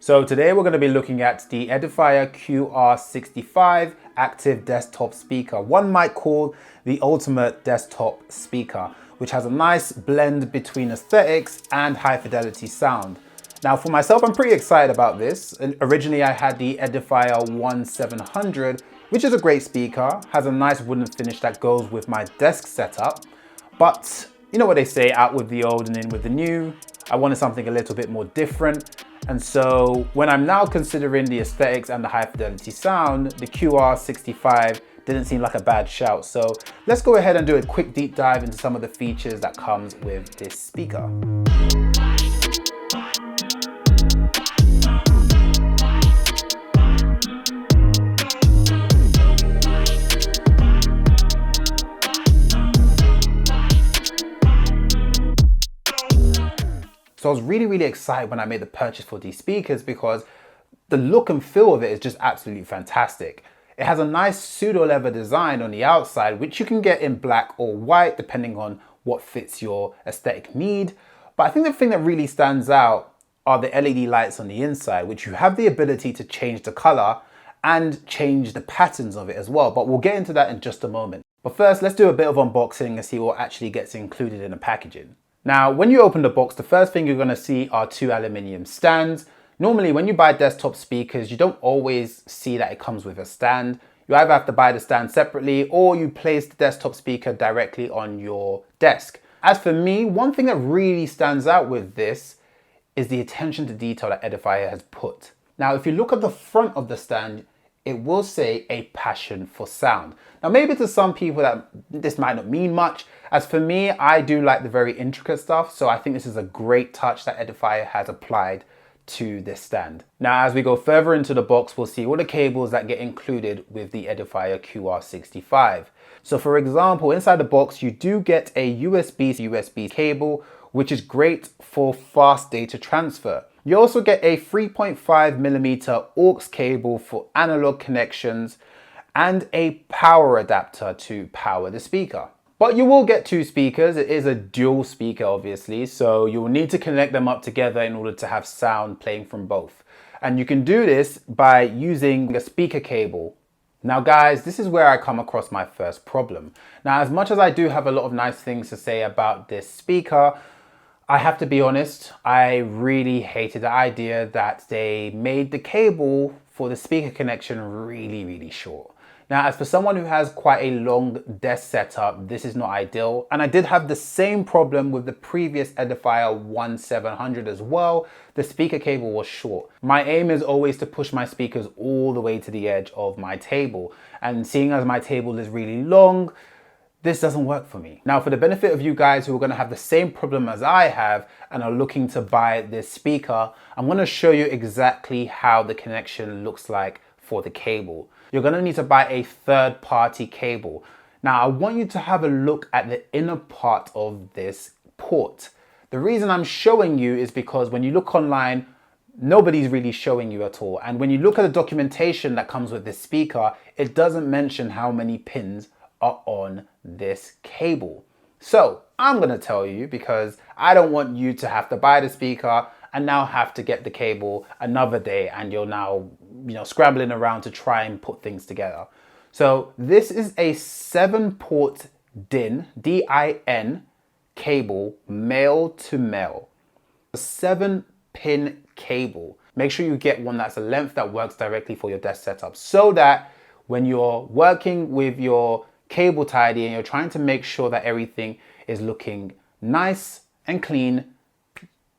So today we're going to be looking at the Edifier QR65 active desktop speaker. One might call the ultimate desktop speaker, which has a nice blend between aesthetics and high fidelity sound. Now for myself, I'm pretty excited about this. Originally I had the Edifier R1700, which is a great speaker, has a nice wooden finish that goes with my desk setup. But you know what they say, out with the old and in with the new. I wanted something a little bit more different. And so when I'm now considering the aesthetics and the high fidelity sound, the QR65 didn't seem like a bad shout. So let's go ahead and do a quick deep dive into some of the features that comes with this speaker. So I was really excited when I made the purchase for these speakers because the look and feel of it is just absolutely fantastic. It has a nice pseudo leather design on the outside, which you can get in black or white depending on what fits your aesthetic need. But I think the thing that really stands out are the LED lights on the inside, which you have the ability to change the color and change the patterns of it as well. But we'll get into that in just a moment. But first, let's do a bit of unboxing and see what actually gets included in the packaging. Now, when you open the box, the first thing you're going to see are two aluminium stands. Normally, when you buy desktop speakers, you don't always see that it comes with a stand. You either have to buy the stand separately or you place the desktop speaker directly on your desk. As for me, one thing that really stands out with this is the attention to detail that Edifier has put. Now, if you look at the front of the stand, it will say a passion for sound. Now, maybe to some people that this might not mean much. As for me, I do like the very intricate stuff. So I think this is a great touch that Edifier has applied to this stand. Now, as we go further into the box, we'll see all the cables that get included with the Edifier QR65. So for example, inside the box, you do get a USB cable, which is great for fast data transfer. You also get a 3.5mm aux cable for analog connections and a power adapter to power the speaker. But you will get two speakers. It is a dual speaker, obviously, so you will need to connect them up together in order to have sound playing from both. And you can do this by using a speaker cable. Now guys, this is where I come across my first problem. Now, as much as I do have a lot of nice things to say about this speaker, I have to be honest, I really hated the idea that they made the cable for the speaker connection really short. Now, as for someone who has quite a long desk setup, this is not ideal. And I did have the same problem with the previous Edifier R1700 as well. The speaker cable was short. My aim is always to push my speakers all the way to the edge of my table. And seeing as my table is really long, this doesn't work for me. Now, for the benefit of you guys who are going to have the same problem as I have and are looking to buy this speaker, I'm going to show you exactly how the connection looks like for the cable. You're going to need to buy a third-party cable. Now, I want you to have a look at the inner part of this port. The reason I'm showing you is because when you look online, nobody's really showing you at all. And when you look at the documentation that comes with this speaker, it doesn't mention how many pins are on this cable. So I'm going to tell you because I don't want you to have to buy the speaker and now have to get the cable another day and you're now scrambling around to try and put things together. So this is a 7-port DIN, D-I-N cable, male to male. A 7-pin cable. Make sure you get one that's a length that works directly for your desk setup so that when you're working with your cable tidy and you're trying to make sure that everything is looking nice and clean,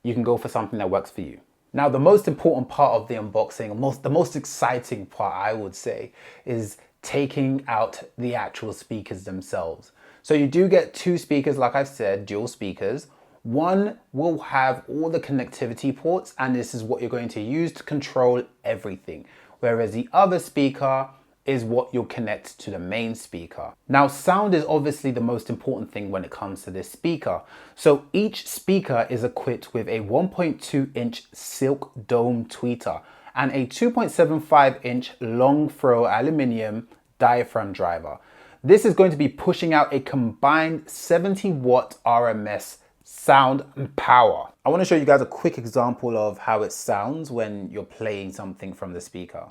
you can go for something that works for you. Now, the most important part of the unboxing, the most exciting part, I would say, is taking out the actual speakers themselves. So you do get two speakers, like I've said, dual speakers. One will have all the connectivity ports, and this is what you're going to use to control everything. Whereas the other speaker is what you'll connect to the main speaker. Now, sound is obviously the most important thing when it comes to this speaker. So each speaker is equipped with a 1.2-inch silk dome tweeter and a 2.75-inch long throw aluminium diaphragm driver. This is going to be pushing out a combined 70-watt RMS sound and power. I want to show you guys a quick example of how it sounds when you're playing something from the speaker.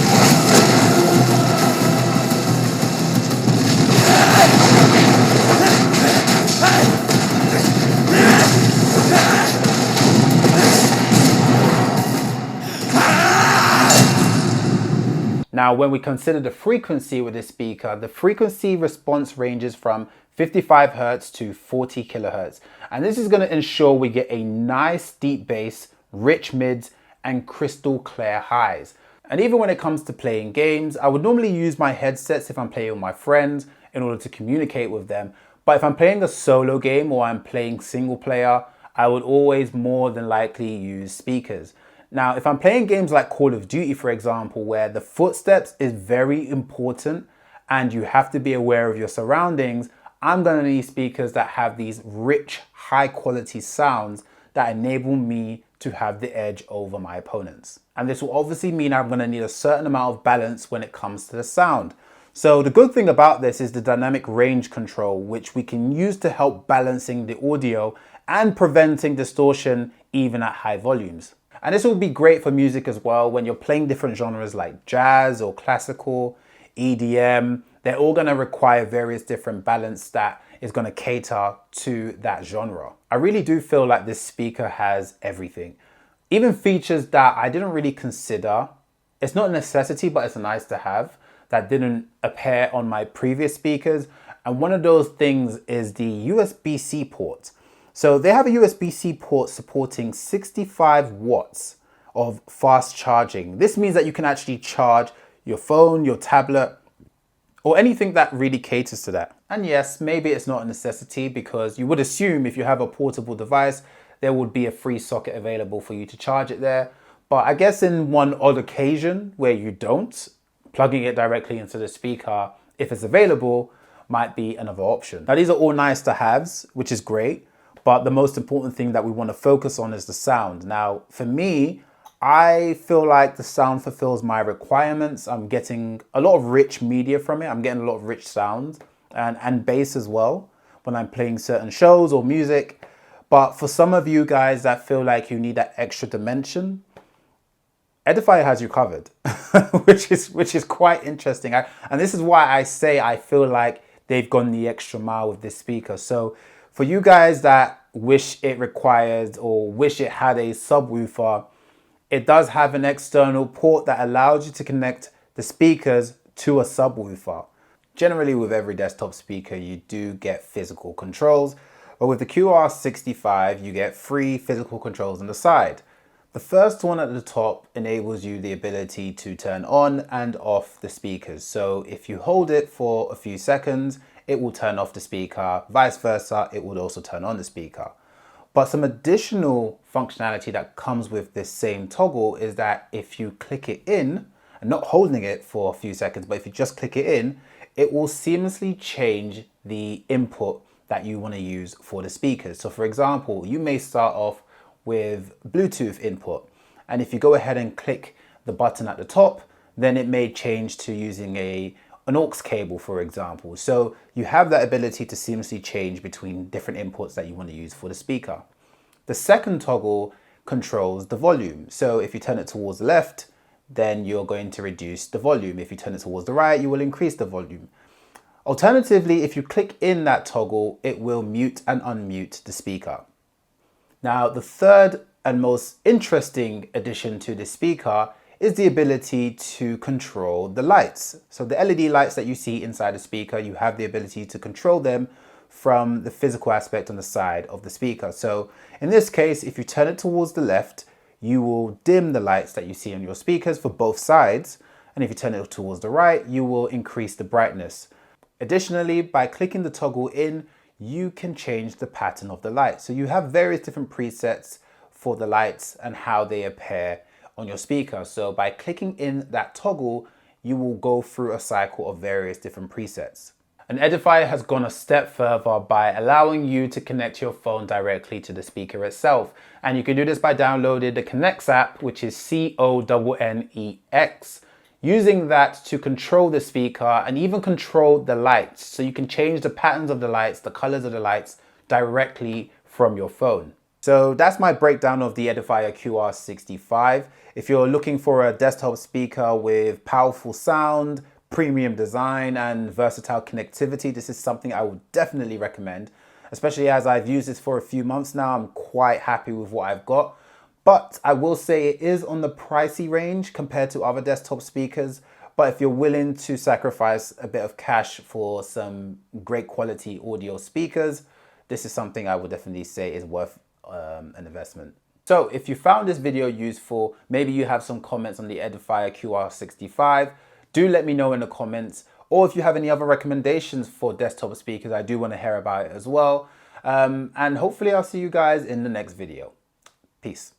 Now, when we consider the frequency with this speaker, the frequency response ranges from 55 Hertz to 40 kilohertz. And this is going to ensure we get a nice deep bass, rich mids, and crystal clear highs. And even when it comes to playing games, I would normally use my headsets if I'm playing with my friends in order to communicate with them. But if I'm playing a solo game or I'm playing single player, I would always more than likely use speakers. Now, if I'm playing games like Call of Duty, for example, where the footsteps is very important and you have to be aware of your surroundings, I'm going to need speakers that have these rich, high quality sounds that enable me to have the edge over my opponents. And this will obviously mean I'm going to need a certain amount of balance when it comes to the sound. So the good thing about this is the dynamic range control, which we can use to help balancing the audio and preventing distortion even at high volumes. And this will be great for music as well when you're playing different genres like jazz or classical, EDM. They're all going to require various different balance that is going to cater to that genre. I really do feel like this speaker has everything. Even features that I didn't really consider. It's not a necessity, but it's nice to have, that didn't appear on my previous speakers. And one of those things is the USB-C port. So they have a USB-C port supporting 65 watts of fast charging. This means that you can actually charge your phone, your tablet, or anything that really caters to that. And yes, maybe it's not a necessity because you would assume if you have a portable device, there would be a free socket available for you to charge it there. But I guess in one odd occasion where you don't, plugging it directly into the speaker, if it's available, might be another option. Now these are all nice to haves, which is great. But the most important thing that we want to focus on is the sound. Now, for me, I feel like the sound fulfills my requirements. I'm getting a lot of rich media from it. I'm getting a lot of rich sound and bass as well when I'm playing certain shows or music. But for some of you guys that feel like you need that extra dimension, Edifier has you covered, which is quite interesting. And this is why I say I feel like they've gone the extra mile with this speaker. So for you guys that wish it required or wish it had a subwoofer, it does have an external port that allows you to connect the speakers to a subwoofer. Generally with every desktop speaker, you do get physical controls, but with the QR65, you get 3 physical controls on the side. The first one at the top enables you the ability to turn on and off the speakers. So if you hold it for a few seconds, it will turn off the speaker, vice versa, it will also turn on the speaker. But some additional functionality that comes with this same toggle is that if you click it in, and not holding it for a few seconds, but if you just click it in, it will seamlessly change the input that you want to use for the speakers. So for example, you may start off with Bluetooth input, and if you go ahead and click the button at the top, then it may change to using an aux cable, for example. So you have that ability to seamlessly change between different inputs that you want to use for the speaker. The second toggle controls the volume. So if you turn it towards the left, then you're going to reduce the volume. If you turn it towards the right, you will increase the volume. Alternatively, if you click in that toggle, it will mute and unmute the speaker. Now, the third and most interesting addition to the speaker is the ability to control the lights. So the LED lights that you see inside the speaker, you have the ability to control them from the physical aspect on the side of the speaker. So in this case, if you turn it towards the left, you will dim the lights that you see on your speakers for both sides. And if you turn it towards the right, you will increase the brightness. Additionally, by clicking the toggle in, you can change the pattern of the light. So you have various different presets for the lights and how they appear on your speaker. So by clicking in that toggle, you will go through a cycle of various different presets. And Edifier has gone a step further by allowing you to connect your phone directly to the speaker itself. And you can do this by downloading the Connex app, which is CONNEX. Using that to control the speaker and even control the lights. So you can change the patterns of the lights, the colors of the lights directly from your phone. So that's my breakdown of the Edifier QR65. If you're looking for a desktop speaker with powerful sound, premium design, and versatile connectivity, this is something I would definitely recommend, especially as I've used this for a few months now. I'm quite happy with what I've got, but I will say it is on the pricey range compared to other desktop speakers. But if you're willing to sacrifice a bit of cash for some great quality audio speakers, this is something I would definitely say is worth an investment. So if you found this video useful, maybe you have some comments on the Edifier QR65, do let me know in the comments. Or if you have any other recommendations for desktop speakers, I do want to hear about it as well. And hopefully I'll see you guys in the next video. Peace.